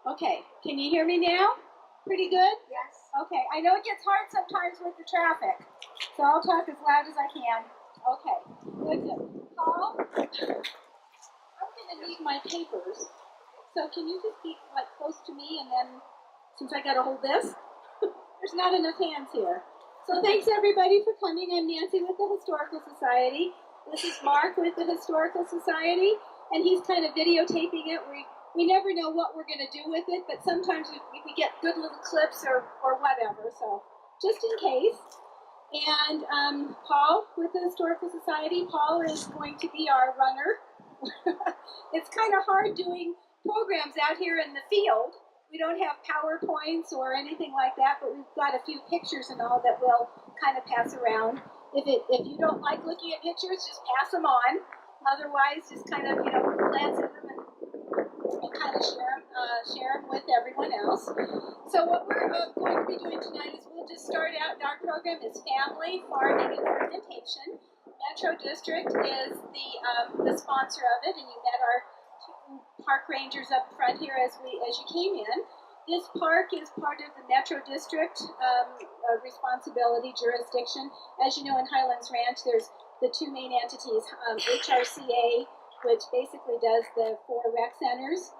Okay, can you hear me now? Pretty good? Yes. Okay, I know it gets hard sometimes with the traffic, so I'll talk as loud as I can. Okay, good. Paul, I'm going to need my papers, so can you just be like close to me, and then, since I got to hold this, there's not enough hands here. So thanks everybody for coming. I'm Nancy with the Historical Society. This is Mark with the Historical Society, and he's kind of videotaping it. We never know what we're going to do with it, but sometimes we get good little clips or whatever, so just in case. And Paul with the Historical Society, Paul is going to be our runner. It's kind of hard doing programs out here in the field. We don't have PowerPoints or anything like that, but we've got a few pictures and all that we'll kind of pass around. If you don't like looking at pictures, just pass them on. Otherwise, just kind of, glance at them and kind of share them with everyone else. So what we're going to be doing tonight is we'll just start out. Our program is family, farming, and fermentation. Metro District is the sponsor of it, and you met our park rangers up front here as you came in. This park is part of the Metro District responsibility jurisdiction. As you know, in Highlands Ranch, there's the two main entities, HRCA, which basically does the 4 rec centers,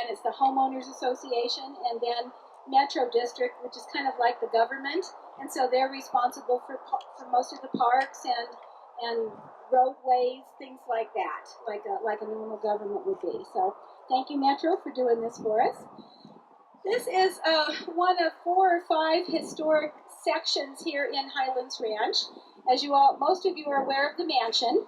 and it's the Homeowners Association, and then Metro District, which is kind of like the government, and so they're responsible for most of the parks and roadways, things like that, like a normal government would be. So thank you, Metro, for doing this for us. This is one of 4 or 5 historic sections here in Highlands Ranch. As most of you are aware of the mansion,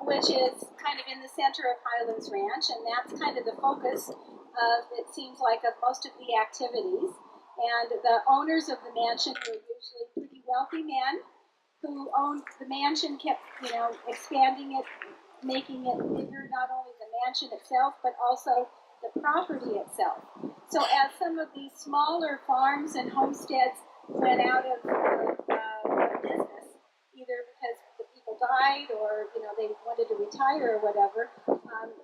which is kind of in the center of Highlands Ranch, and that's kind of the focus of, it seems like, of most of the activities. And the owners of the mansion were usually pretty wealthy men who owned the mansion, kept, expanding it, making it bigger, not only the mansion itself, but also the property itself. So as some of these smaller farms and homesteads went out of business, either because the people died or, they wanted to retire or whatever,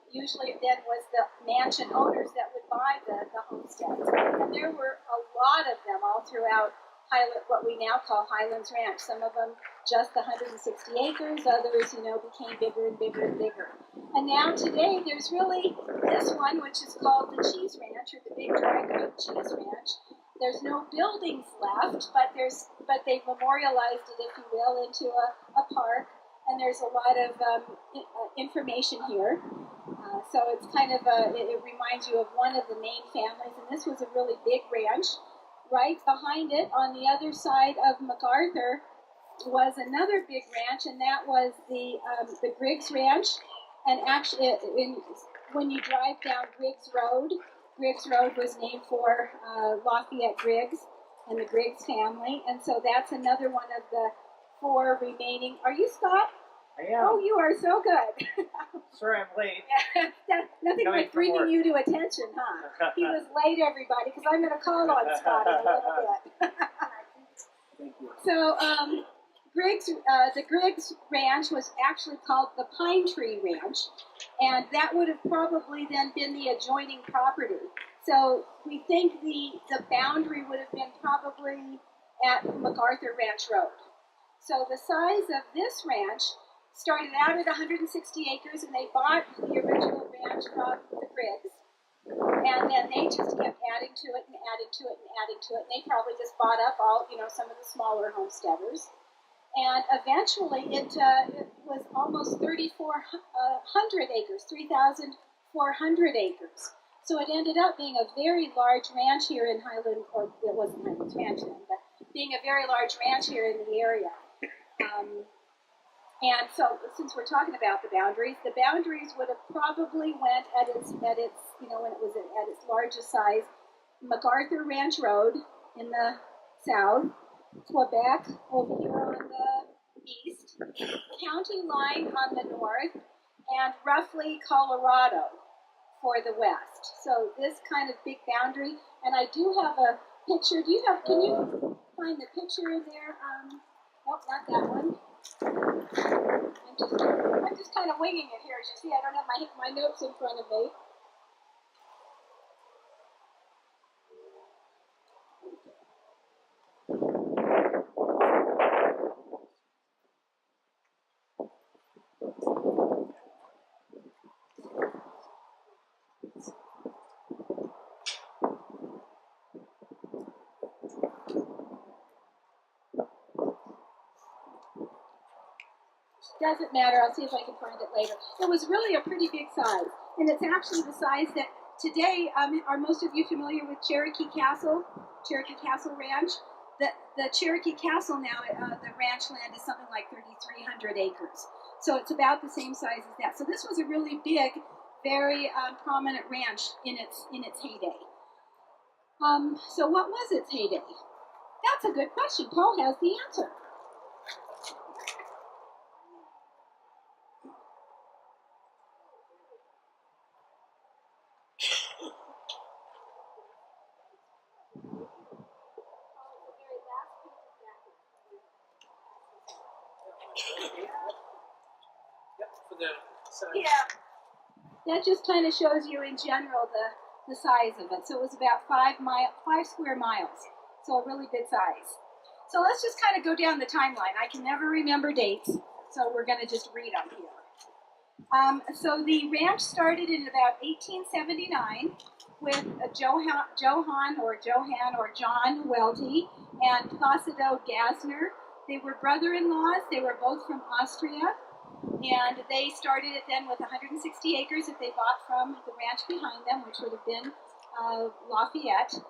usually then was the mansion owners that would buy the homesteads. And there were a lot of them all throughout what we now call Highlands Ranch. Some of them just 160 acres, others, became bigger and bigger and bigger. And now today there's really this one, which is called the Cheese Ranch, or the Big Dry Creek Cheese Ranch. There's no buildings left, but they've memorialized it, if you will, into a park, and there's a lot of information here. So it's kind of it reminds you of one of the main families, and this was a really big ranch. Right behind it, on the other side of MacArthur, was another big ranch, and that was the Griggs Ranch. And actually, when you drive down Griggs Road was named for Lafayette Griggs and the Griggs family. And so that's another one of the 4 remaining. Are you Scott? I am. Oh, you are so good. Sorry I'm late. Nothing like bringing you to attention, huh? He was late, everybody, because I'm going to call on Scott in a little bit. Thank you. So, the Griggs Ranch was actually called the Pine Tree Ranch, and that would have probably then been the adjoining property. So we think the boundary would have been probably at MacArthur Ranch Road. So the size of this ranch started out at 160 acres, and they bought the original ranch from the Griggs, and then they just kept adding to it and adding to it and adding to it, and they probably just bought up all, some of the smaller homesteaders. And eventually it was almost 3,400 acres, 3,400 acres. So it ended up being a very large ranch here in Highland, or it wasn't Highlands Ranch then, but being a very large ranch here in the area. And so, since we're talking about the boundaries would have probably went at its when it was at its largest size, MacArthur Ranch Road in the south, Quebec over here on the east, county line on the north, and roughly Colorado for the west. So this kind of big boundary, and I do have a picture. Can you find the picture in there? Nope, not that one. I'm just kind of winging it here. As you see, I don't have my notes in front of me. Doesn't matter. I'll see if I can find it later. It was really a pretty big size, and it's actually the size that today. Are most of you familiar with Cherokee Castle Ranch? The Cherokee Castle now, the ranch land is something like 3,300 acres. So it's about the same size as that. So this was a really big, very prominent ranch in its heyday. So what was its heyday? That's a good question. Paul has the answer. Yeah, that just kind of shows you in general the size of it. So it was about 5 square miles. So a really good size. So let's just kind of go down the timeline. I can never remember dates, so we're going to just read them here. So the ranch started in about 1879 with Johann or John Welty and Placido Gassner. They were brother-in-laws. They were both from Austria. And they started it then with 160 acres that they bought from the ranch behind them, which would have been Lafayette.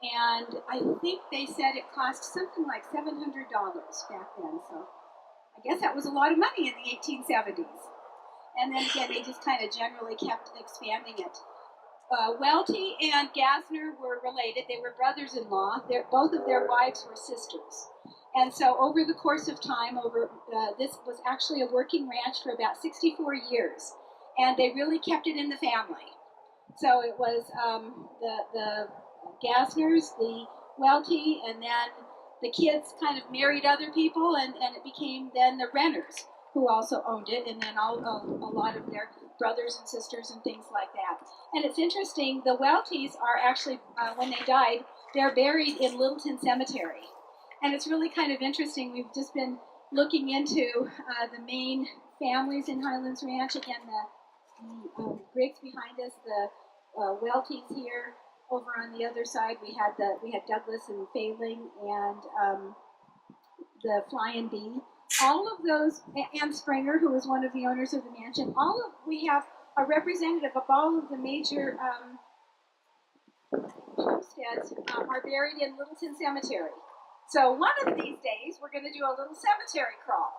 And I think they said it cost something like $700 back then. So I guess that was a lot of money in the 1870s. And then again, they just kind of generally kept expanding it. Welty and Gassner were related. They were brothers-in-law. Both of their wives were sisters. And so over the course of time, this was actually a working ranch for about 64 years. And they really kept it in the family. So it was the Gassners, the Welty, and then the kids kind of married other people, and it became then the Renners who also owned it, and then a lot of their brothers and sisters and things like that. And it's interesting, the Weltys are actually, when they died, they're buried in Littleton Cemetery. And it's really kind of interesting. We've just been looking into the main families in Highlands Ranch. Again, the Griggs behind us, the Weltys here. Over on the other side, we had Douglas and Failing and the Flying Bee. All of those, and Springer, who was one of the owners of the mansion. We have a representative of all of the major homesteads are buried in Littleton Cemetery. So one of these days, we're going to do a little cemetery crawl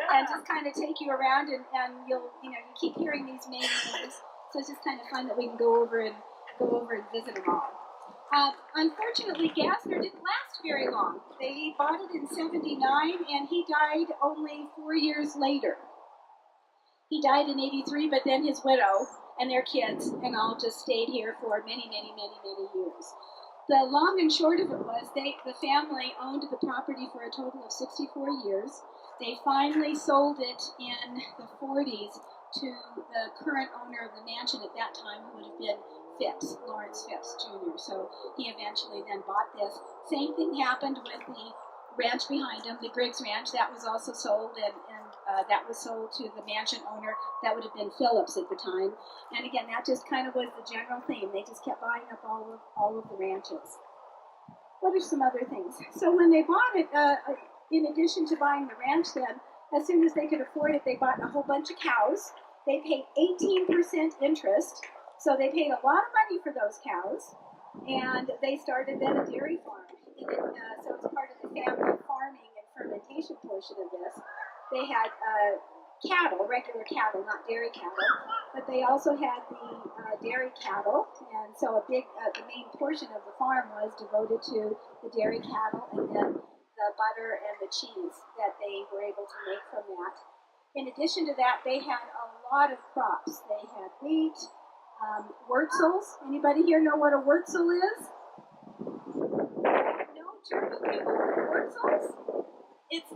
and just kind of take you around, and you keep hearing these main names. So it's just kind of fun that we can go over and visit them all. Unfortunately, Gassner didn't last very long. They bought it in '79, and he died only 4 years later. He died in '83, but then his widow and their kids and all just stayed here for many, many, many, many years. The long and short of it was the family owned the property for a total of 64 years. They finally sold it in the 40s to the current owner of the mansion at that time, who would have been Lawrence Phipps Jr. So he eventually then bought this. Same thing happened with the ranch behind him, the Griggs Ranch. That was also sold, and that was sold to the mansion owner. That would have been Phillips at the time. And again, that just kind of was the general theme. They just kept buying up all of the ranches. What are some other things? So when they bought it, in addition to buying the ranch then, as soon as they could afford it, they bought a whole bunch of cows. They paid 18% interest, so they paid a lot of money for those cows. And they started then a dairy farm. So it's part of the family farming and fermentation portion of this. They had cattle, regular cattle, not dairy cattle, but they also had the dairy cattle, and so the main portion of the farm was devoted to the dairy cattle, and then the butter and the cheese that they were able to make from that. In addition to that, they had a lot of crops. They had wheat, wurzels. Anybody here know what a wurzel is? No German people know wurzels? It's a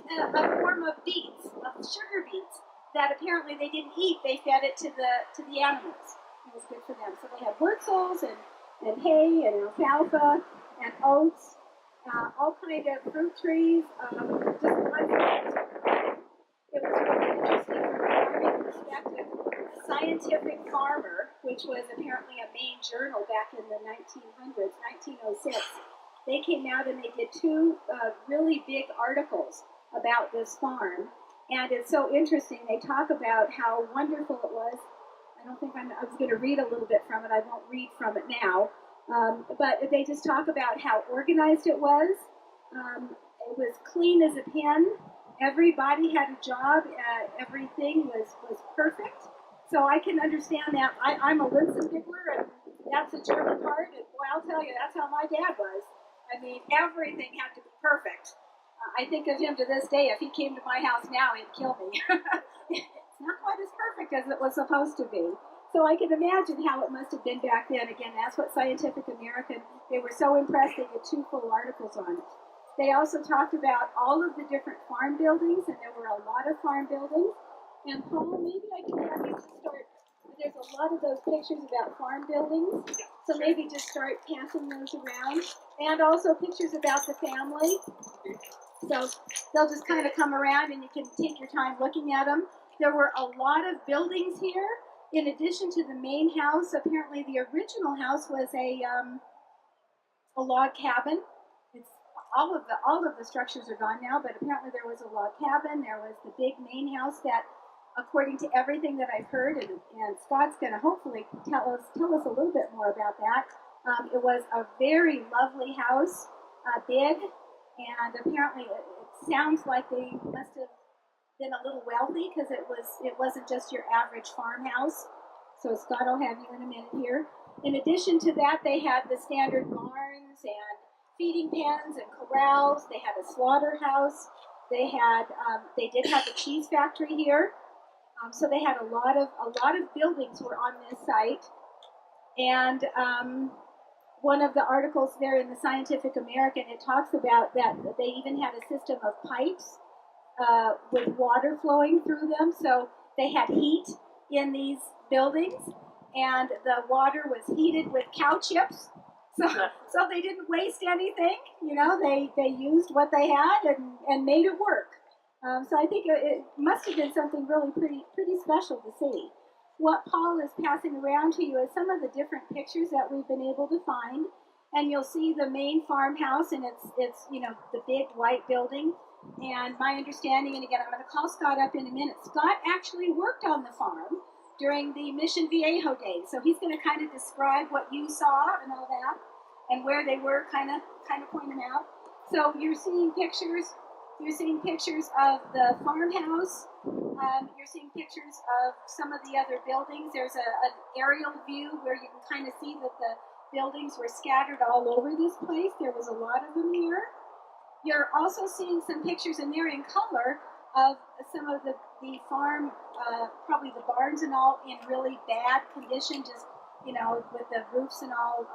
form of beets, of sugar beets, that apparently they didn't eat. They fed it to the animals. It was good for them. So they had wurzels and hay and alfalfa and oats, all kind of fruit trees, just lots of things. It was really interesting from a farming Scientific Farmer, which was apparently a main journal back in the 1900s, 1906, they came out and they did two really big articles about this farm. And it's so interesting. They talk about how wonderful it was. I don't think I was going to read a little bit from it. I won't read from it now. But they just talk about how organized it was. It was clean as a pin. Everybody had a job. Everything was perfect. So I can understand that. I'm a Linsendickler, and that's a German part. And boy, I'll tell you, that's how my dad was. I mean, everything had to be perfect. I think of him to this day. If he came to my house now, he'd kill me. It's not quite as perfect as it was supposed to be. So I can imagine how it must have been back then. Again, that's what Scientific American, they were so impressed they did 2 full articles on it. They also talked about all of the different farm buildings, and there were a lot of farm buildings. And Paul, maybe I can have you start, there's a lot of those pictures about farm buildings, so maybe just start passing those around. And also pictures about the family. So they'll just kind of come around and you can take your time looking at them. There were a lot of buildings here. In addition to the main house, apparently the original house was a log cabin. It's all of the structures are gone now, but apparently there was a log cabin. There was the big main house that, according to everything that I've heard, and Scott's going to hopefully tell us a little bit more about that. It was a very lovely house, big, and apparently it sounds like they must have been a little wealthy because it wasn't just your average farmhouse. So Scott will have you in a minute here. In addition to that, they had the standard barns and feeding pens and corrals. They had a slaughterhouse. They did have a cheese factory here. So they had a lot of buildings were on this site. And one of the articles there in the Scientific American, it talks about that they even had a system of pipes with water flowing through them. So they had heat in these buildings, and the water was heated with cow chips. So they didn't waste anything. You know, they used what they had and made it work. So I think it must have been something really pretty special to see. What Paul is passing around to you is some of the different pictures that we've been able to find. And you'll see the main farmhouse, and it's you know, the big white building. And my understanding, and again, I'm going to call Scott up in a minute, Scott actually worked on the farm during the Mission Viejo days. So he's going to kind of describe what you saw and all that, and where they were, kind of point them out. So you're seeing pictures of the farmhouse. You're seeing pictures of some of the other buildings. There's an aerial view where you can kind of see that the buildings were scattered all over this place. There was a lot of them here. You're also seeing some pictures in there in color of some of the farm, probably the barns and all, in really bad condition, just, you know, with the roofs and all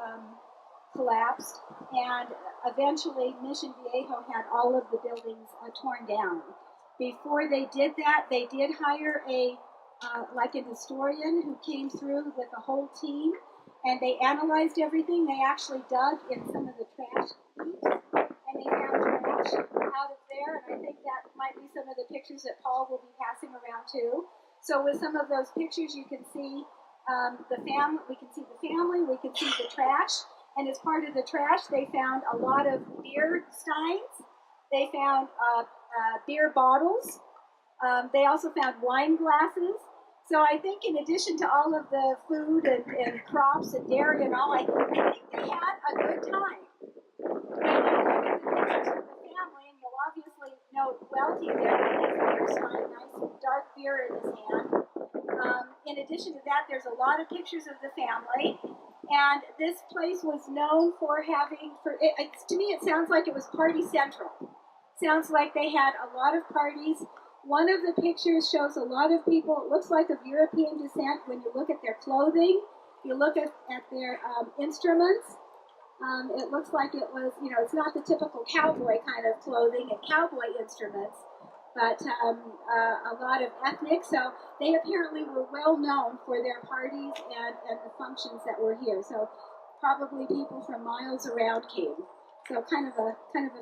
collapsed. And eventually Mission Viejo had all of the buildings torn down. Before they did that, they did hire like an historian who came through with a whole team, and they analyzed everything. They actually dug in some of the trash heaps, and they found trash out of there, and I think that might be some of the pictures that Paul will be passing around too. So with some of those pictures, you can see the family, we can see the family, we can see the trash, and as part of the trash, they found a lot of beer steins. They found beer bottles. They also found wine glasses. So I think in addition to all of the food and crops and dairy and all, I think they had a good time. And if you look at the pictures of the family, and you'll obviously note Welty there with his beer stein, nice dark beer in his hand. In addition to that, there's a lot of pictures of the family. And this place was known for having, to me it sounds like it was party central. Sounds like they had a lot of parties. One of the pictures shows a lot of people, it looks like of European descent when you look at their clothing. You look at their instruments. It looks like it was, you know, it's not the typical cowboy kind of clothing and cowboy instruments, but a lot of ethnic. So they apparently were well known for their parties and the functions that were here. So probably people from miles around came. So kind of a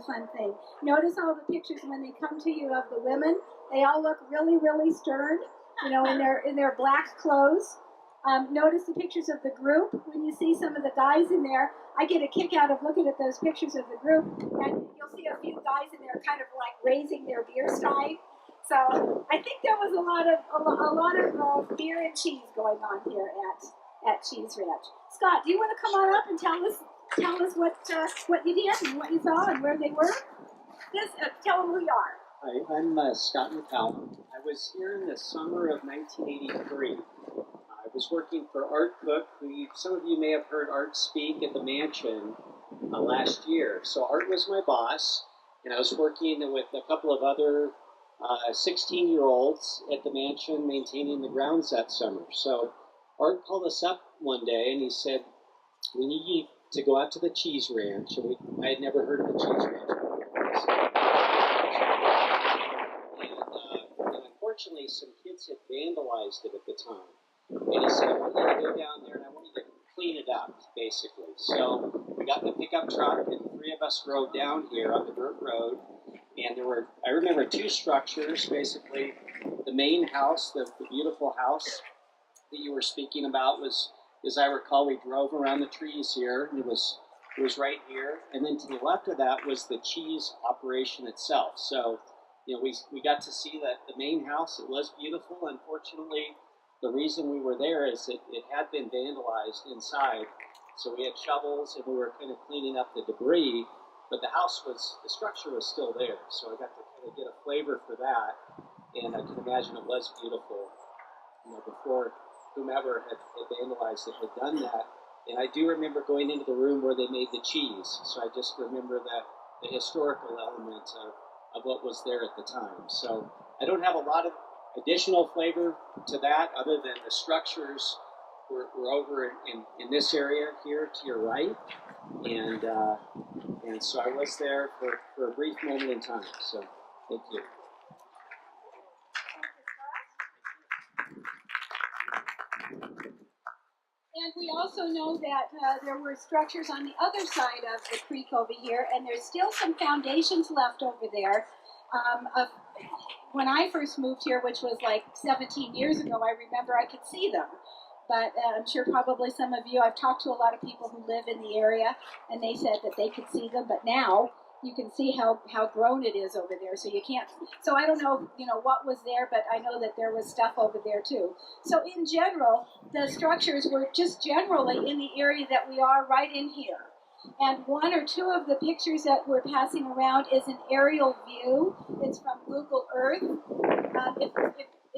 fun thing. Notice all the pictures when they come to you of the women. They all look really, really stern, you know, in their black clothes. Notice the pictures of the group. When you see some of the guys in there, I get a kick out of looking at those pictures of the group, and you'll see a few guys in there kind of like raising their beer stein. So I think there was a lot of beer and cheese going on here at Cheese Ranch. Scott, do you want to come on up and tell us what you did and what you saw and where they were? Tell them who you are. Hi, I'm Scott McCallum. I was here in the summer of 1983. I was working for Art Cook, who some of you may have heard Art speak at the mansion last year. So Art was my boss, and I was working with a couple of other 16-year-olds at the mansion maintaining the grounds that summer. So Art called us up one day and he said, "We need you to go out to the Cheese Ranch." And I had never heard of the Cheese Ranch before. And unfortunately, some kids had vandalized it at the time. And he said, "I want you to go down there and I want you to clean it up," basically. So we got in the pickup truck and the three of us rode down here on the dirt road. And I remember two structures, basically. The main house, the beautiful house that you were speaking about was, as I recall, we drove around the trees here, and it was right here. And then to the left of that was the cheese operation itself. So, we got to see that the main house. It was beautiful. Unfortunately, the reason we were there is it had been vandalized inside. So we had shovels and we were kind of cleaning up the debris, but the structure was still there. So I got to kind of get a flavor for that, and I can imagine it was beautiful, before whomever had vandalized it had done that. And I do remember going into the room where they made the cheese. So I just remember the historical element of what was there at the time. So I don't have a lot of additional flavor to that other than the structures were over in this area here to your right. And so I was there for a brief moment in time. So thank you. And we also know that there were structures on the other side of the creek over here, and there's still some foundations left over there. When I first moved here, which was like 17 years ago, I remember I could see them. But I'm sure probably some of you, I've talked to a lot of people who live in the area, and they said that they could see them. But now you can see how grown it is over there. So you can't. So I don't know, what was there, but I know that there was stuff over there too. So in general, the structures were just generally in the area that we are right in here. And one or two of the pictures that we're passing around is an aerial view. It's from Google Earth.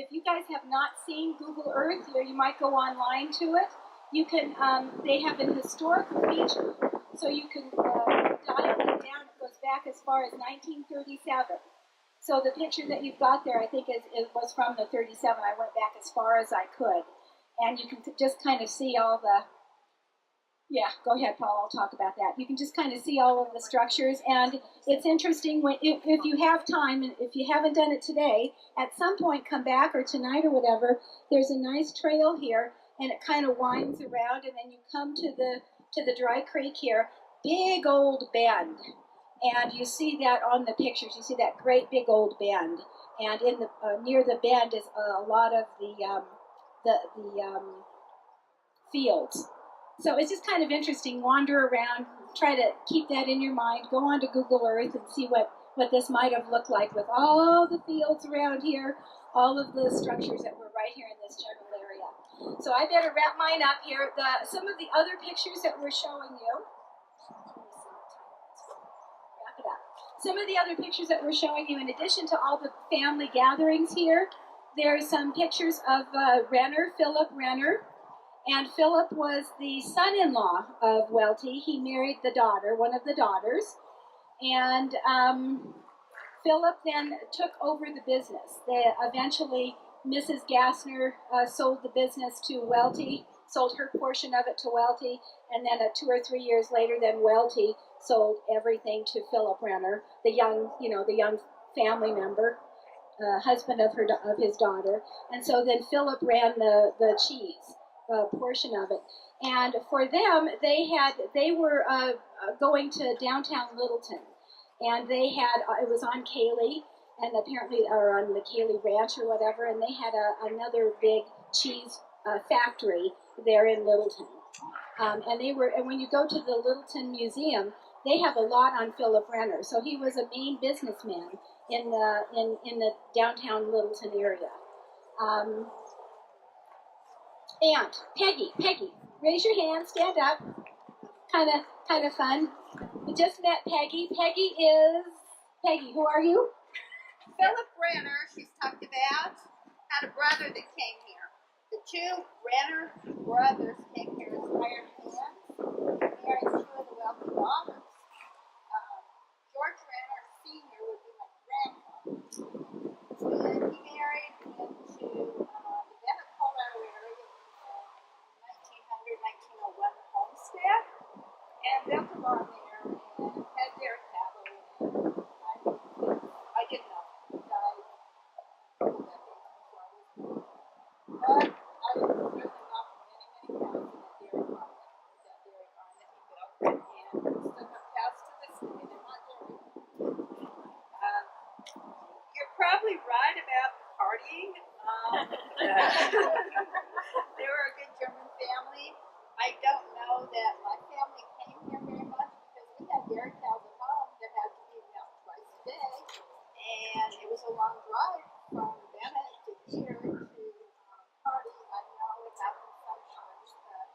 If you guys have not seen Google Earth, or you might go online to it, you can. They have an historical feature, so you can dial it down. It goes back as far as 1937. So the picture that you've got there, I think, it was from the 37. I went back as far as I could, and you can just kind of see all the. Yeah, go ahead, Paul. I'll talk about that. You can just kind of see all of the structures, and it's interesting if you have time, and if you haven't done it today, at some point come back or tonight or whatever. There's a nice trail here, and it kind of winds around, and then you come to the dry creek here. Big old bend, and you see that on the pictures. You see that great big old bend, and in the near the bend is a lot of the fields. So it's just kind of interesting. Wander around, try to keep that in your mind. Go onto Google Earth and see what this might have looked like with all the fields around here, all of the structures that were right here in this general area. So I better wrap mine up here. Some of the other pictures that we're showing you. Wrap it up. Some of the other pictures that we're showing you, in addition to all the family gatherings here, there's some pictures of Philip Renner. And Philip was the son-in-law of Welty. He married the daughter, one of the daughters. And Philip then took over the business. Eventually, Mrs. Gassner sold the business to Welty, sold her portion of it to Welty, and then 2 or 3 years later, then Welty sold everything to Philip Renner, the young family member, husband of his daughter. And so then Philip ran the cheese portion of it, and for them, they were going to downtown Littleton, and they had it was on Cayley, and apparently or on the Cayley Ranch or whatever, and they had another big cheese factory there in Littleton. And when you go to the Littleton Museum, they have a lot on Philip Renner. So he was a main businessman in the downtown Littleton area. Aunt Peggy, raise your hand, stand up. Kind of fun. We just met Peggy. Peggy, who are you? Philip Renner, she's talked about, had a brother that came here. The two Renner brothers came here as hired hands, married two of the wealthy daughters. George Renner Sr. would be my grandfather. And he married into the Bennett Colorado area in 1900-1901 homestead, and built a barn there, and had their cattle, and I didn't know. Died a couple decades before I was born. But I was certainly not for many cows in that dairy farm that he built, and still have cows to this day. They're not dairy. You're probably right about the partying. They were a good German family. I don't know that my family came here very much because we had dairy cows at home that had to be milked twice a day. And it was a long drive from Bennett to here to party. I know it happens sometimes, but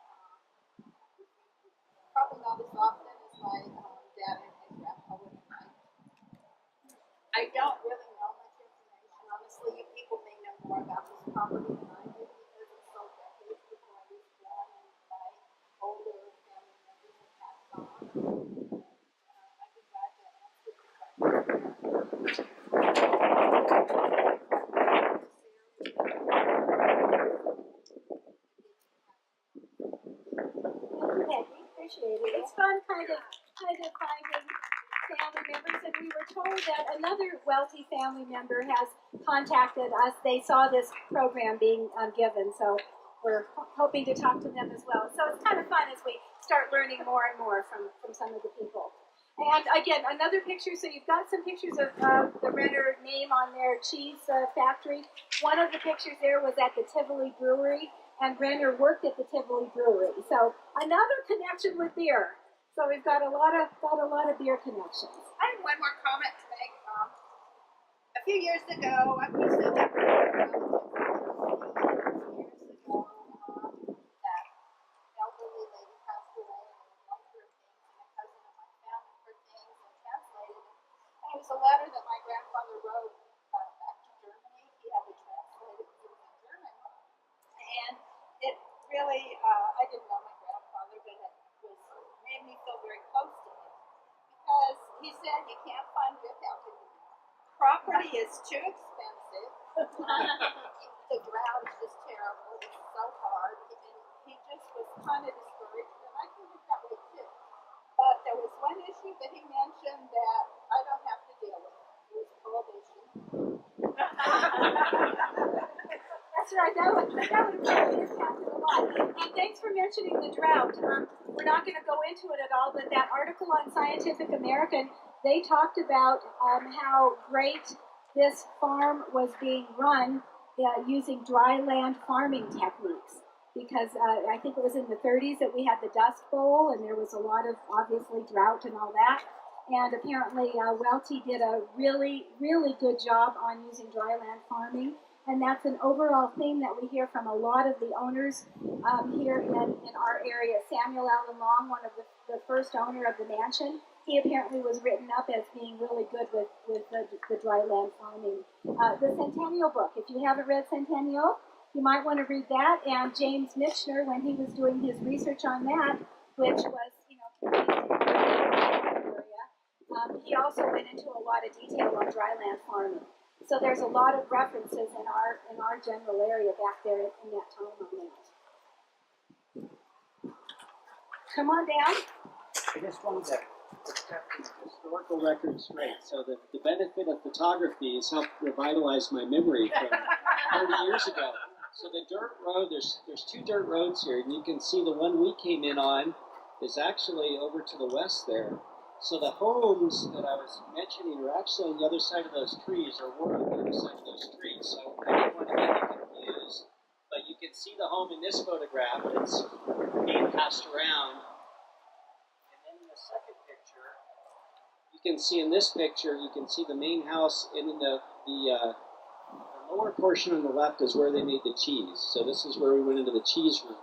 probably not as often as my dad and his grandpa would have liked. I don't really know much information. Honestly, you people may know more about this property than I do because it's so decades before I was born and my older family members have passed on. I'd be glad to answer the question. Peggy, appreciate it. It's fun kind of finding family members, and we were told that another wealthy family member has contacted us. They saw this program being given, so we're hoping to talk to them as well. So it's kind of fun as we start learning more and more from some of the people. And again, another picture. So you've got some pictures of the Renner name on their cheese factory. One of the pictures there was at the Tivoli Brewery, and Renner worked at the Tivoli Brewery. So another connection with beer. So we've got a lot of beer connections. I have one more comment to make. A few years ago, I used to live years ago, that elderly lady passed away, and I was going through things, and a cousin of mine found her things and translated it. And it was a letter that my grandfather wrote back to Germany. He had it translated because it was in German. And it really, I didn't know my grandfather, but it made me feel very close to him. Because he said you can't find good health anymore. Property is too expensive. The drought is just terrible. It's so hard. And he just was kind of discouraged, and I think it's that way too. But there was one issue that he mentioned that I don't have to deal with. It was prohibition. That's right. That would probably impact it a lot. And thanks for mentioning the drought. We're not going to go into it at all, but that article on Scientific American, they talked about how great this farm was being run using dry land farming techniques. Because I think it was in the 30s that we had the Dust Bowl, and there was a lot of, obviously, drought and all that. And apparently Welty did a really, really good job on using dry land farming. And that's an overall theme that we hear from a lot of the owners here in our area. Samuel Allen Long, one of the first owner of the mansion, he apparently was written up as being really good with the dry land farming. The Centennial book, if you haven't read Centennial, you might want to read that. And James Michener, when he was doing his research on that, which was, he also went into a lot of detail on dry land farming. So there's a lot of references in our general area back there in that time on that. Come on down. I just wanted to set the historical record straight. So the benefit of photography has helped revitalize my memory from 30 years ago. So the dirt road, there's two dirt roads here, and you can see the one we came in on is actually over to the west there. So the homes that I was mentioning are actually on the other side of those trees, or were on the other side of those trees. So I didn't want to get you confused, but you can see the home in this photograph that's being passed around. And then in the second picture, you can see in this picture, you can see the main house, and in the lower portion on the left is where they made the cheese. So this is where we went into the cheese room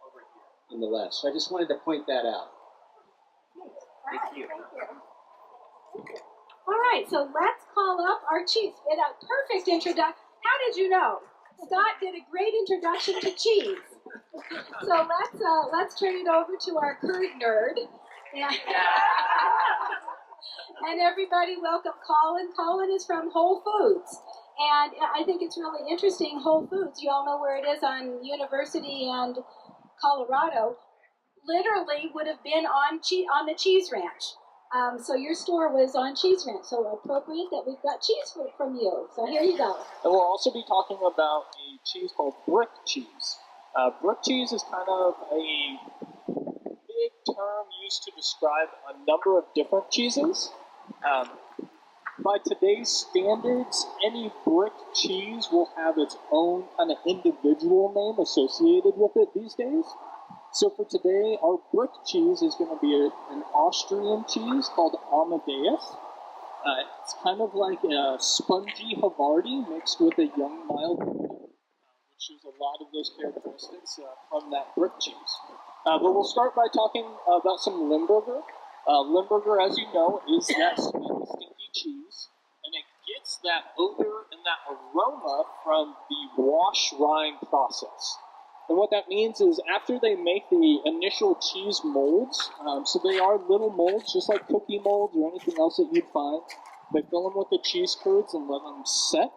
over here on the left. So I just wanted to point that out. Thank you. All right, so let's call up our cheese. A perfect introduction. How did you know? Scott did a great introduction to cheese. So let's turn it over to our curd nerd. And everybody, welcome Colin. Colin is from Whole Foods. And I think it's really interesting, Whole Foods, you all know where it is on University and Colorado, literally would have been on the Cheese Ranch. So your store was on Cheese Ranch, so appropriate that we've got cheese from you. So here you go. And we'll also be talking about a cheese called brick cheese. Brick cheese is kind of a big term used to describe a number of different cheeses. By today's standards, any brick cheese will have its own kind of individual name associated with it these days. So for today, our brick cheese is going to be an Austrian cheese called Amadeus. It's kind of like a spongy Havarti mixed with a young mild Gouda, which is a lot of those characteristics from that brick cheese. But we'll start by talking about some Limburger. Limburger, as you know, is that sweet, stinky cheese, and it gets that odor and that aroma from the wash rind process. And what that means is after they make the initial cheese molds, so they are little molds, just like cookie molds or anything else that you'd find, they fill them with the cheese curds and let them set.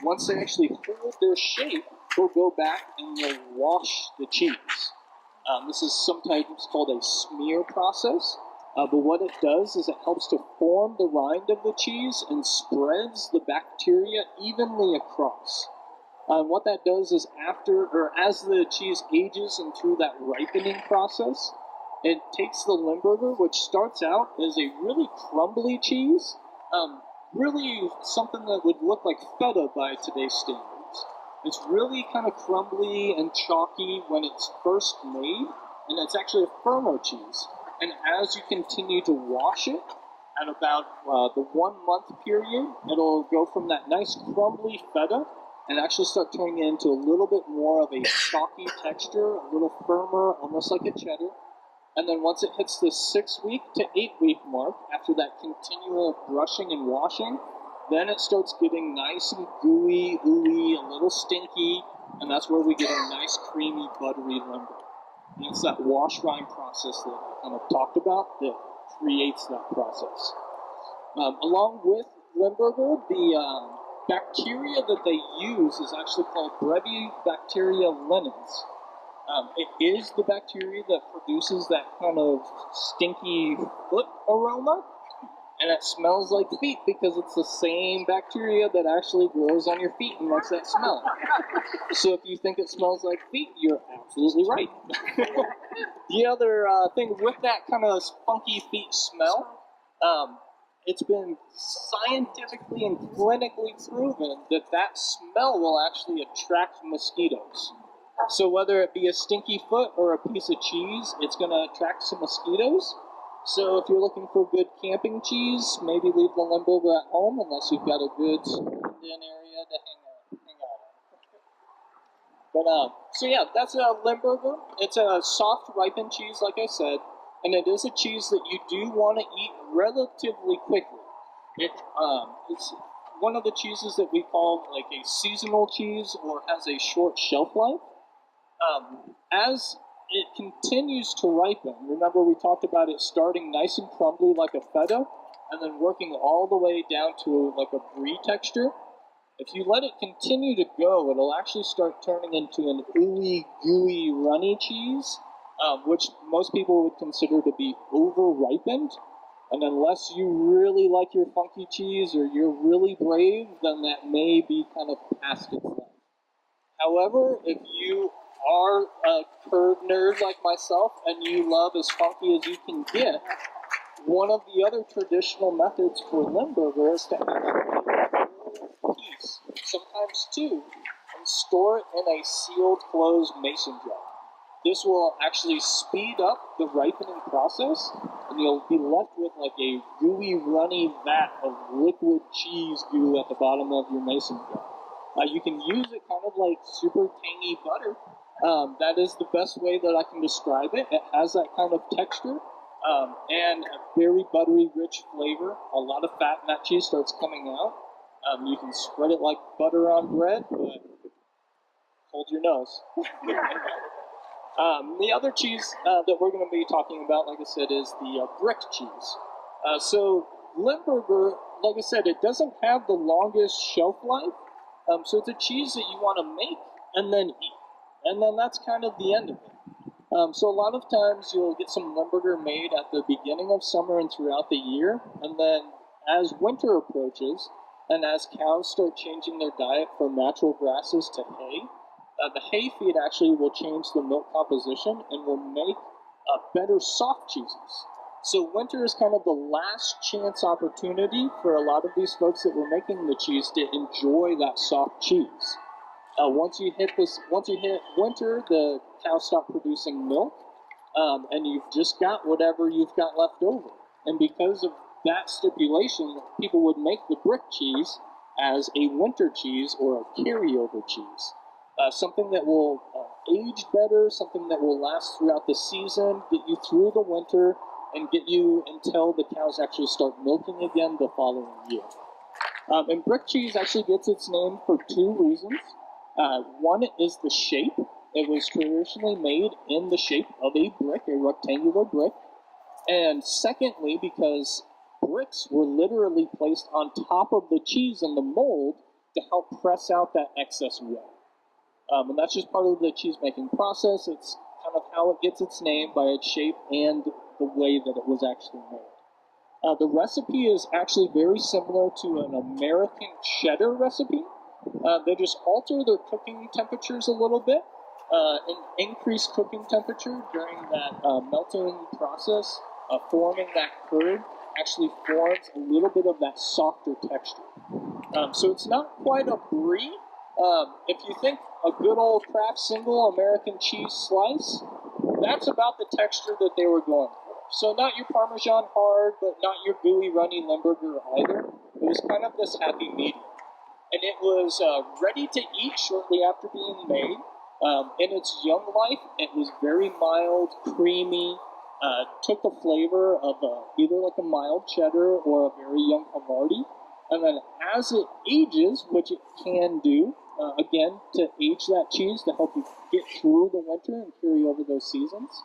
Once they actually hold their shape, they'll go back and they'll wash the cheese. This is sometimes called a smear process. But what it does is it helps to form the rind of the cheese and spreads the bacteria evenly across. What that does is as the cheese ages and through that ripening process, it takes the Limburger, which starts out as a really crumbly cheese, really something that would look like feta by today's standards. It's really kind of crumbly and chalky when it's first made, and it's actually a firmer cheese. And as you continue to wash it, at about the 1 month period, it'll go from that nice crumbly feta and actually start turning it into a little bit more of a chalky texture, a little firmer, almost like a cheddar. And then once it hits the 6 week to 8 week mark, after that continual brushing and washing, then it starts getting nice and gooey, ooey, a little stinky, and that's where we get a nice creamy, buttery Limburger. And it's that wash rind process that I kind of talked about that creates that process. Along with Limburger, the bacteria that they use is actually called Brevibacteria linens. It is the bacteria that produces that kind of stinky foot aroma, and it smells like feet because it's the same bacteria that actually grows on your feet and makes that smell. So if you think it smells like feet, you're absolutely right. The other thing with that kind of funky feet smell, it's been scientifically and clinically proven that that smell will actually attract mosquitoes. So whether it be a stinky foot or a piece of cheese, it's going to attract some mosquitoes. So if you're looking for good camping cheese, maybe leave the Limburger at home unless you've got a good screened-in area to hang out in. But so yeah, that's a Limburger. It's a soft ripened cheese, like I said, and it is a cheese that you do want to eat relatively quickly. It's one of the cheeses that we call like a seasonal cheese or has a short shelf life. As it continues to ripen, remember we talked about it starting nice and crumbly like a feta, and then working all the way down to like a brie texture. If you let it continue to go, it'll actually start turning into an ooey, gooey, runny cheese, which most people would consider to be over-ripened. And unless you really like your funky cheese or you're really brave, then that may be kind of past its life. However, if you are a curd nerd like myself and you love as funky as you can get, one of the other traditional methods for Limburger is to have a piece, sometimes two. And store it in a sealed, closed mason jar. This will actually speed up the ripening process, and you'll be left with like a gooey, runny vat of liquid cheese goo at the bottom of your mason jar. You can use it kind of like super tangy butter. That is the best way that I can describe it. It has that kind of texture and a very buttery, rich flavor. A lot of fat in that cheese starts coming out. You can spread it like butter on bread, but hold your nose. The other cheese that we're going to be talking about, like I said, is the brick cheese. So Limburger, like I said, it doesn't have the longest shelf life. So it's a cheese that you want to make and then eat. And then that's kind of the end of it. So a lot of times you'll get some Limburger made at the beginning of summer and throughout the year. And then as winter approaches and as cows start changing their diet from natural grasses to hay, the hay feed actually will change the milk composition and will make better soft cheeses. So winter is kind of the last chance opportunity for a lot of these folks that were making the cheese to enjoy that soft cheese. Once you hit winter, the cows stop producing milk, and you've just got whatever you've got left over. And because of that stipulation, people would make the brick cheese as a winter cheese or a carryover cheese. Something that will age better, something that will last throughout the season, get you through the winter, and get you until the cows actually start milking again the following year. And brick cheese actually gets its name for two reasons. One is the shape. It was traditionally made in the shape of a brick, a rectangular brick. And secondly, because bricks were literally placed on top of the cheese in the mold to help press out that excess wet. And that's just part of the cheese-making process. It's kind of how it gets its name by its shape and the way that it was actually made. The recipe is actually very similar to an American cheddar recipe. They just alter their cooking temperatures a little bit and increase cooking temperature during that melting process. Forming that curd actually forms a little bit of that softer texture. So it's not quite a brie. If you think a good old Kraft single American cheese slice, that's about the texture that they were going for. So not your Parmesan hard, but not your gooey, runny Limburger either. It was kind of this happy medium. And it was ready to eat shortly after being made. In its young life, it was very mild, creamy, took the flavor of either like a mild cheddar or a very young Havarti. And then as it ages, which it can do, again, to age that cheese to help you get through the winter and carry over those seasons.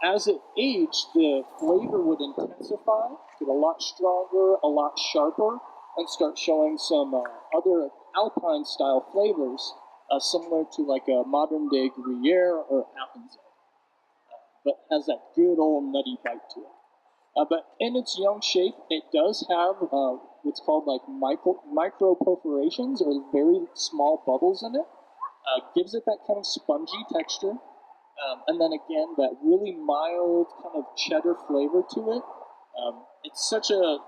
As it aged, the flavor would intensify, get a lot stronger, a lot sharper, and start showing some other Alpine-style flavors, similar to like a modern-day Gruyere or Appenzell, but has that good old nutty bite to it. But in its young shape, it does have what's called like micro perforations or very small bubbles in it. Gives it that kind of spongy texture. And then again, that really mild kind of cheddar flavor to it. It's such a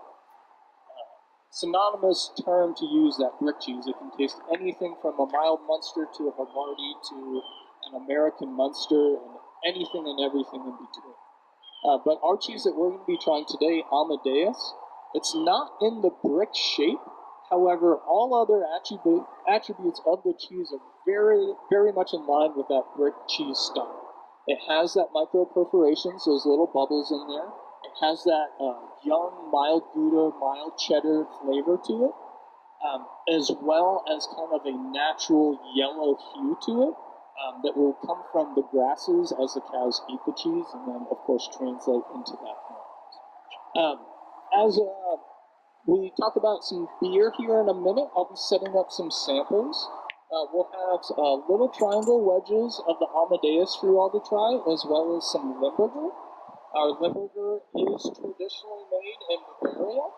synonymous term to use, that brick cheese. It can taste anything from a mild Munster to a Havarti to an American Munster and anything and everything in between. But our cheese that we're going to be trying today, Amadeus, it's not in the brick shape. However, all other attributes of the cheese are very, very much in line with that brick cheese style. It has that micro perforations, those little bubbles in there. It has that young, mild Gouda, mild cheddar flavor to it, as well as kind of a natural yellow hue to it. That will come from the grasses as the cows eat the cheese, and then, of course, translate into that. As we talk about some beer here in a minute, I'll be setting up some samples. We'll have little triangle wedges of the Amadeus for you all to try, as well as some Limburger. Our Limburger is traditionally made in Bavaria.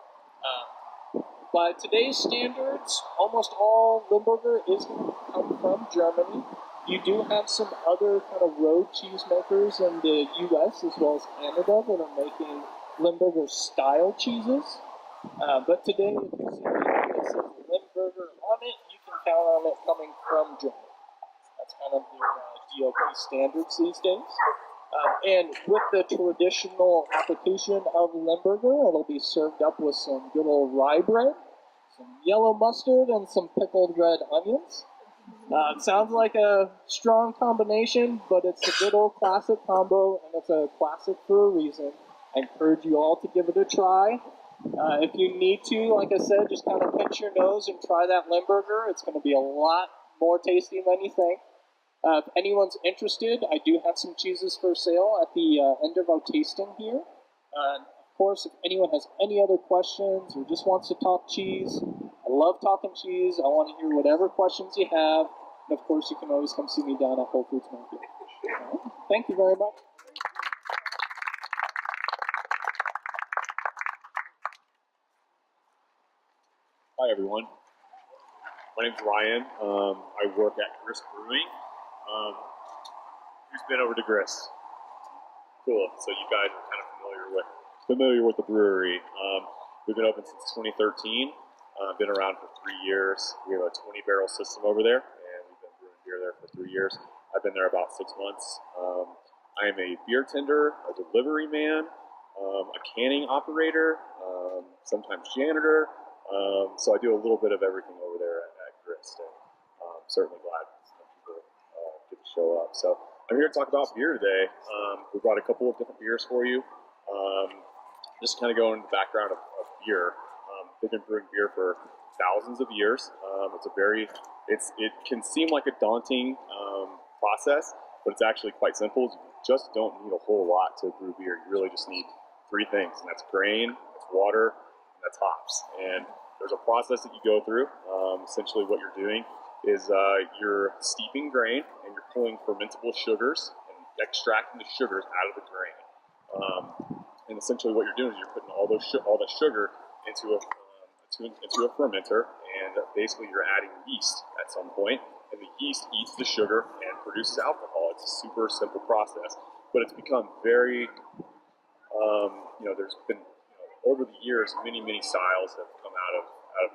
By today's standards, almost all Limburger is going to come from Germany. You do have some other kind of road cheese makers in the U.S. as well as Canada that are making Limburger style cheeses. But today, if you see anything that says Limburger on it, you can count on want it coming from Germany. That's kind of their DOP standards these days. And with the traditional application of Limburger, it'll be served up with some good old rye bread, some yellow mustard, and some pickled red onions. It sounds like a strong combination, but it's a good old classic combo, and it's a classic for a reason. I encourage you all to give it a try. If you need to, like I said, just kind of pinch your nose and try that Limburger. It's going to be a lot more tasty than you think. If anyone's interested, I do have some cheeses for sale at the end of our tasting here. Of course, if anyone has any other questions or just wants to talk cheese, I love talking cheese. I want to hear whatever questions you have. And of course, you can always come see me down at Whole Foods Market. All right. Thank you very much. Hi everyone, my name's Ryan. I work at Grist Brewing. Who's been over to Grist? Cool. So you guys are kind of familiar with the brewery. We've been open since 2013. Been around for 3 years. We have a 20-barrel system over there, and we've been brewing beer there for 3 years. I've been there about 6 months. I am a beer tender, a delivery man, a canning operator, sometimes janitor. So I do a little bit of everything over there at Grist, and certainly glad some people get to show up. So I'm here to talk about beer today. We brought a couple of different beers for you. Just kind of go into the background of beer. They've been brewing beer for thousands of years. It can seem like a daunting process, but it's actually quite simple. You just don't need a whole lot to brew beer. You really just need 3 things, and that's grain, that's water, and that's hops. And there's a process that you go through. Essentially what you're doing is you're steeping grain, and you're pulling fermentable sugars and extracting the sugars out of the grain. And essentially what you're doing is you're putting all that sugar into a fermenter, and basically you're adding yeast at some point, and the yeast eats the sugar and produces alcohol. It's a super simple process, but it's become very, there's been, over the years, many styles have come out of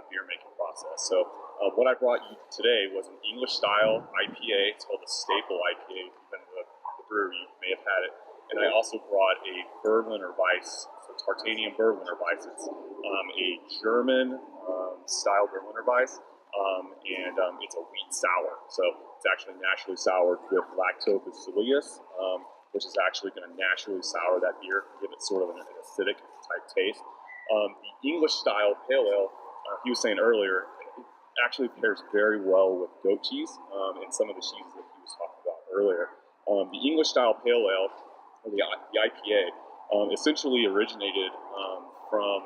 the beer making process. So what I brought you today was an English style IPA. It's called a Staple IPA. If you've been to the brewery, you may have had it. And I also brought a Berliner Weiss, so Tartanium Berliner Weiss. It's a German style Berliner Weiss, and it's a wheat sour. So it's actually naturally soured with Lactobacillus, which is actually going to naturally sour that beer, give it sort of an acidic type taste. The English style pale ale, he was saying earlier, it actually pairs very well with goat cheese and some of the cheeses that he was talking about earlier. The English style pale ale, or the IPA, essentially originated from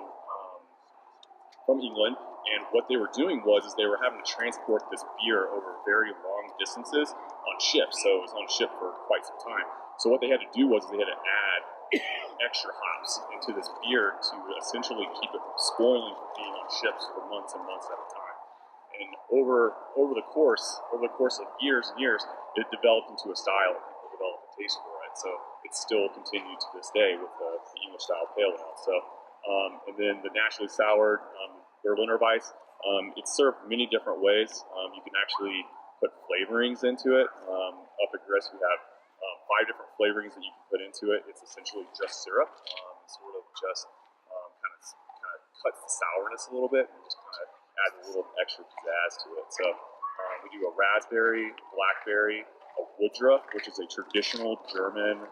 England, and what they were doing was they were having to transport this beer over very long distances on ships, so it was on ship for quite some time. So what they had to do was they had to add extra hops into this beer to essentially keep it from spoiling from being on ships for months and months at a time. And over the course of years and years, it developed into a style, and people developed a taste for it. So it's still continued to this day with the English style pale ale. So and then the naturally soured Berliner Weiss, it's served many different ways. You can actually put flavorings into it. Up at Grist, we have 5 different flavorings that you can put into it. It's essentially just syrup, sort of just kind of cuts the sourness a little bit and just kind of adds a little extra pizzazz to it. So we do a raspberry, blackberry, a Woodruff, which is a traditional German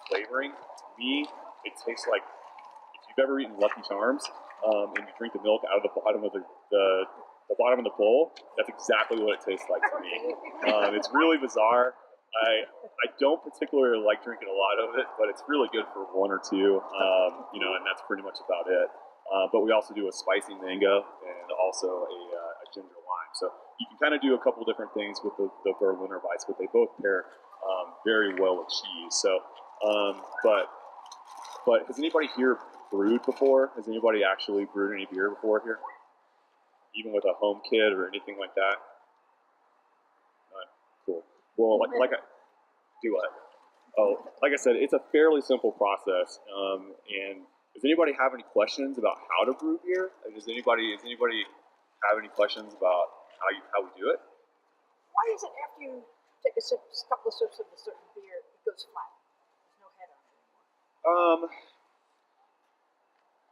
flavoring. To me, it tastes like if you've ever eaten Lucky Charms and you drink the milk out of the bottom of the bottom of the bowl. That's exactly what it tastes like to me. It's really bizarre. I don't particularly like drinking a lot of it, but it's really good for 1 or 2, and that's pretty much about it. But we also do a spicy mango and also a ginger lime. So you can kind of do a couple different things with the Berliner Weiss, but they both pair very well with cheese. So, but has anybody here brewed before? Has anybody actually brewed any beer before here? Even with a home kit or anything like that? Cool. Well, like I do what? Oh, like I said, it's a fairly simple process. And does anybody have any questions about how to brew beer? Does anybody have any questions about how we do it. Why is it after you take a couple of sips of a certain beer, it goes flat? There's no head on it anymore.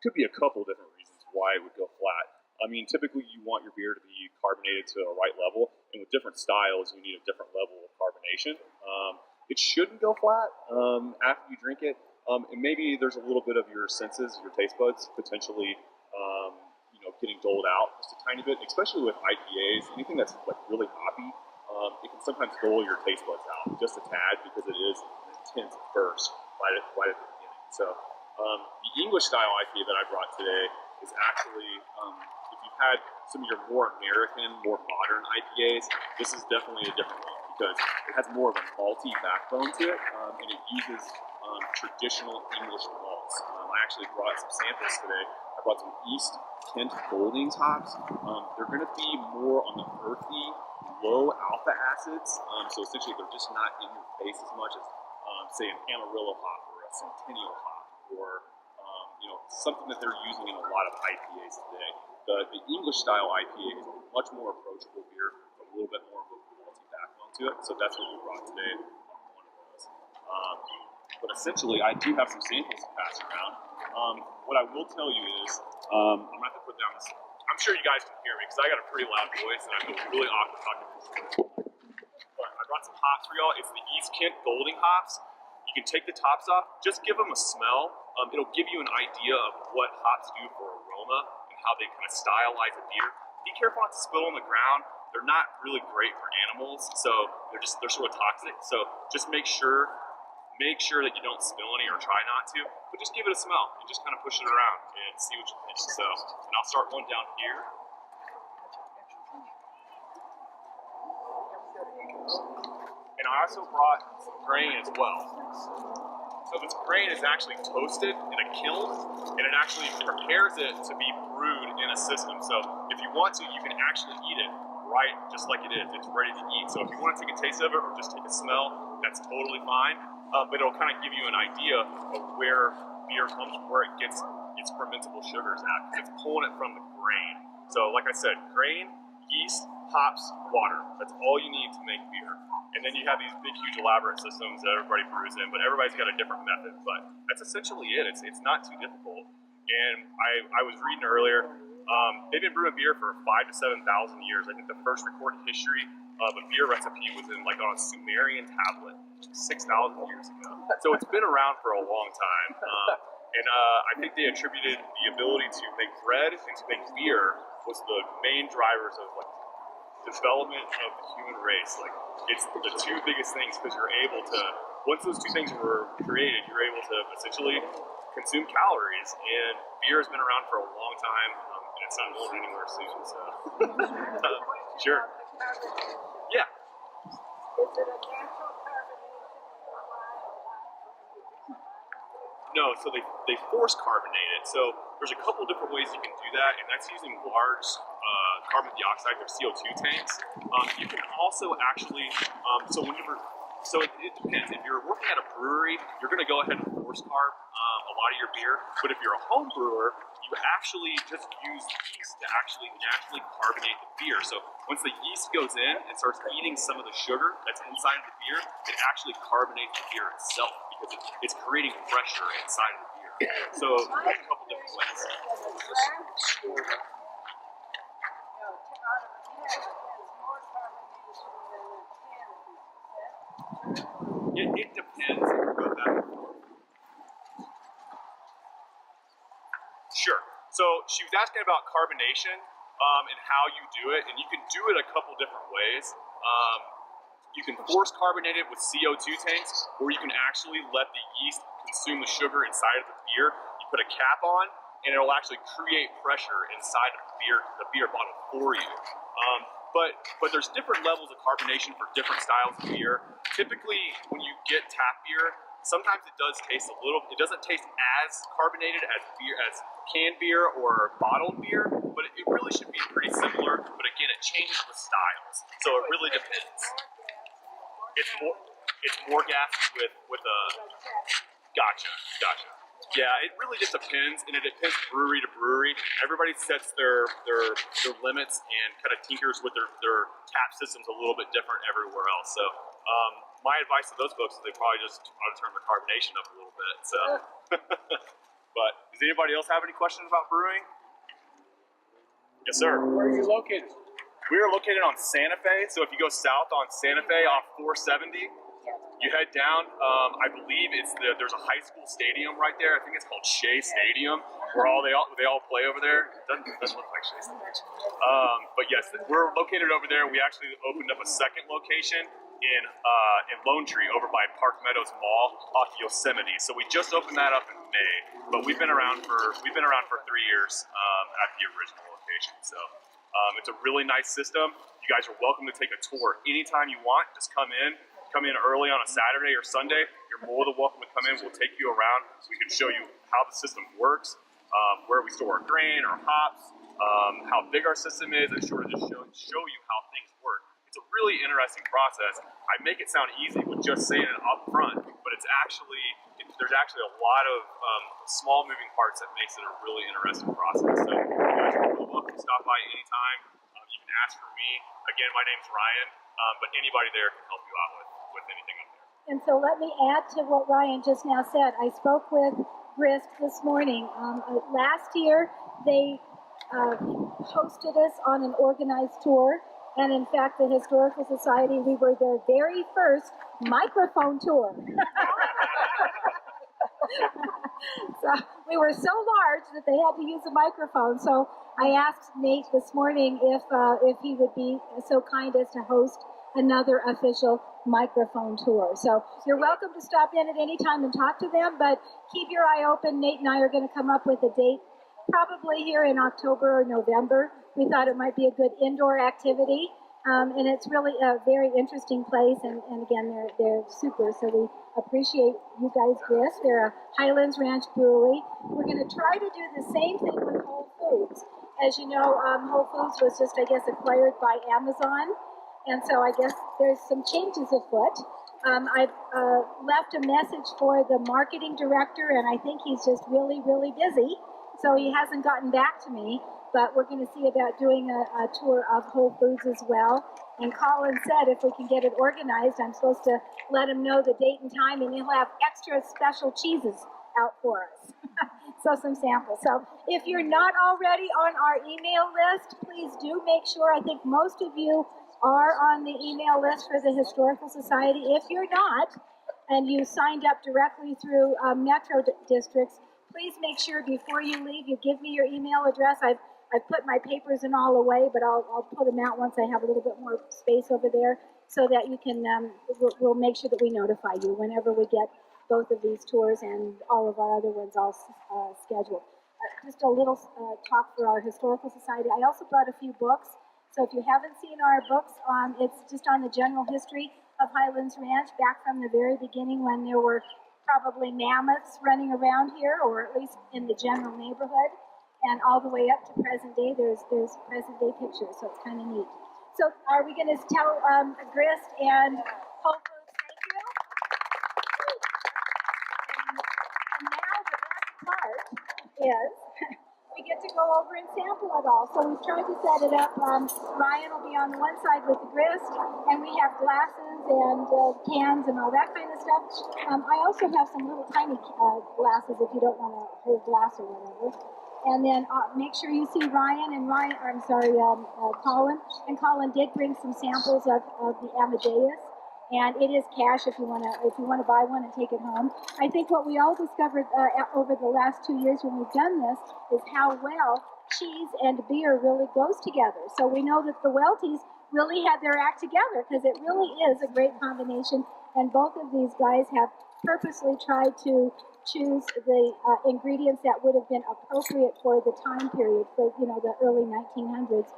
Could be a couple different reasons why it would go flat. I mean, typically you want your beer to be carbonated to a right level, and with different styles, you need a different level of carbonation. It shouldn't go flat after you drink it, and maybe there's a little bit of your senses, your taste buds, potentially, getting doled out just a tiny bit, especially with IPAs. Anything that's like really hoppy, it can sometimes dole your taste buds out just a tad because it is an intense burst right at the beginning. So the English style IPA that I brought today is actually, if you've had some of your more American, more modern IPAs, this is definitely a different one because it has more of a malty backbone to it, and it uses traditional English malts. I actually brought some samples today. I brought some East Kent Goldings hops. They're going to be more on the earthy, low alpha acids, so essentially they're just not in your face as much as, say, an Amarillo hop or a Centennial hop, or something that they're using in a lot of IPAs today. The English style IPA is a much more approachable beer, with a little bit more of a malty backbone to it, so that's what we brought today on one of those. But essentially, I do have some samples to pass around. What I will tell you is, I'm going to have to put down this. I'm sure you guys can hear me because I got a pretty loud voice and I feel really awkward talking to this. But I brought some hops for y'all. It's the East Kent Golding hops. You can take the tops off, just give them a smell. It'll give you an idea of what hops do for aroma and how they kind of stylize a beer. Be careful not to spill on the ground. They're not really great for animals, so they're sort of toxic. So just make sure that you don't spill any or try not to, but just give it a smell and just kind of push it around and see what you think. So, and I'll start one down here. And I also brought some grain as well. So this grain is actually toasted in a kiln, and it actually prepares it to be brewed in a system. So if you want to, you can actually eat it right just like it is. It's ready to eat. So if you want to take a taste of it or just take a smell, that's totally fine. But it'll kind of give you an idea of where beer comes from, where it gets its fermentable sugars at, because it's pulling it from the grain. So like I said, grain, yeast, hops, water. That's all you need to make beer. And then you have these big, huge, elaborate systems that everybody brews in, but everybody's got a different method. But that's essentially it. It's not too difficult. And I was reading earlier, they've been brewing beer for 5,000 to 7,000 years. I think the first recorded history of a beer recipe was on a Sumerian tablet 6,000 years ago. So it's been around for a long time. And I think they attributed the ability to make bread and to make beer was the main drivers of development of the human race. It's the two biggest things, because you're able to, once those two things were created, you're able to essentially consume calories. And beer has been around for a long time, and it's not going anywhere soon. So, sure. Yeah. Is it a natural carbonation? No, so they force carbonate it. So there's a couple different ways you can do that, and that's using large carbon dioxide or CO2 tanks. You can also actually, so it depends. If you're working at a brewery, you're going to go ahead and force carb a lot of your beer. But if you're a home brewer, you actually just use yeast to actually naturally carbonate the beer. So once the yeast goes in and starts eating some of the sugar that's inside of the beer, it actually carbonates the beer itself, because it's creating pressure inside of the beer. So there's a couple different ways. It depends. Sure. So she was asking about carbonation and how you do it, and you can do it a couple different ways. You can force carbonate it with CO2 tanks, or you can actually let the yeast consume the sugar inside of the beer. You put a cap on, and it'll actually create pressure inside of the beer bottle for you. But there's different levels of carbonation for different styles of beer. Typically, when you get tap beer, sometimes it does taste it doesn't taste as carbonated as canned beer or bottled beer, but it really should be pretty similar. But again, it changes with styles, so it really depends. It's more gassy with a. Gotcha. Yeah, it really just depends, and it depends brewery to brewery. Everybody sets their limits and kind of tinkers with their tap systems a little bit different everywhere else. So my advice to those folks is they probably just ought to turn their carbonation up a little bit. So, but does anybody else have any questions about brewing? Yes, sir. Where are you located? We are located on Santa Fe. So if you go south on Santa Fe off 470. You head down. I believe there's a high school stadium right there. I think it's called Shea Stadium, where they all play over there. It doesn't look like Shea Stadium. But yes, we're located over there. We actually opened up a second location in Lone Tree over by Park Meadows Mall off Yosemite. So we just opened that up in May. But we've been around for 3 years at the original location. So it's a really nice system. You guys are welcome to take a tour anytime you want. Just come in early on a Saturday or Sunday. You're more than welcome to come in. We'll take you around so we can show you how the system works, where we store our grain, our hops, how big our system is, and sort of just show you how things work. It's a really interesting process. I make it sound easy with just saying it up front, but there's actually a lot of small moving parts that makes it a really interesting process. So you guys are really welcome to stop by anytime. You can ask for me. Again, my name's Ryan, but anybody there can help you out with anything up there. And so let me add to what Ryan just now said. I spoke with Grist this morning. Last year, they hosted us on an organized tour. And in fact, the Historical Society, we were their very first microphone tour. So we were so large that they had to use a microphone. So I asked Nate this morning if he would be so kind as to host another official microphone tour. So you're welcome to stop in at any time and talk to them, but keep your eye open. Nate and I are going to come up with a date probably here in October or November. We thought it might be a good indoor activity. And it's really a very interesting place, and again, they're super, so we appreciate you guys' Grist. They're a Highlands Ranch brewery. We're going to try to do the same thing with Whole Foods. As you know, Whole Foods was just, I guess, acquired by Amazon, and so I guess there's some changes afoot. I've left a message for the marketing director, and I think he's just really, really busy, so he hasn't gotten back to me. But we're going to see about doing a tour of Whole Foods as well. And Colin said if we can get it organized, I'm supposed to let him know the date and time, and he'll have extra special cheeses out for us. So some samples. So if you're not already on our email list, please do make sure. I think most of you are on the email list for the Historical Society. If you're not, and you signed up directly through Metro districts, please make sure before you leave, you give me your email address. I've put my papers and all away, but I'll put them out once I have a little bit more space over there so that you can, we'll make sure that we notify you whenever we get both of these tours and all of our other ones all scheduled. Just a little talk for our Historical Society. I also brought a few books. So if you haven't seen our books, it's just on the general history of Highlands Ranch back from the very beginning when there were probably mammoths running around here, or at least in the general neighborhood. And all the way up to present day, there's present day pictures, so it's kind of neat. So are we going to tell Grist and Whole Foods thank you? And now the best part is we get to go over and sample it all. So we've tried to set it up. Ryan will be on the one side with the Grist, and we have glasses and cans and all that kind of stuff. I also have some little tiny glasses if you don't want a whole glass or whatever. And then make sure you see Colin. And Colin did bring some samples of the Amadeus, and it is cash if you want to buy one and take it home. I think what we all discovered over the last 2 years when we've done this is how well cheese and beer really goes together. So we know that the Welties really had their act together because it really is a great combination. And both of these guys have purposely tried to choose the ingredients that would have been appropriate for the time period, for the early 1900s,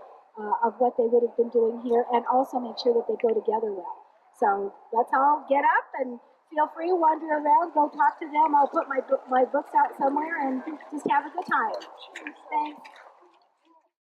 of what they would have been doing here, and also make sure that they go together well. So let's all get up and feel free to wander around, go talk to them. I'll put my books out somewhere and just have a good time. Thanks.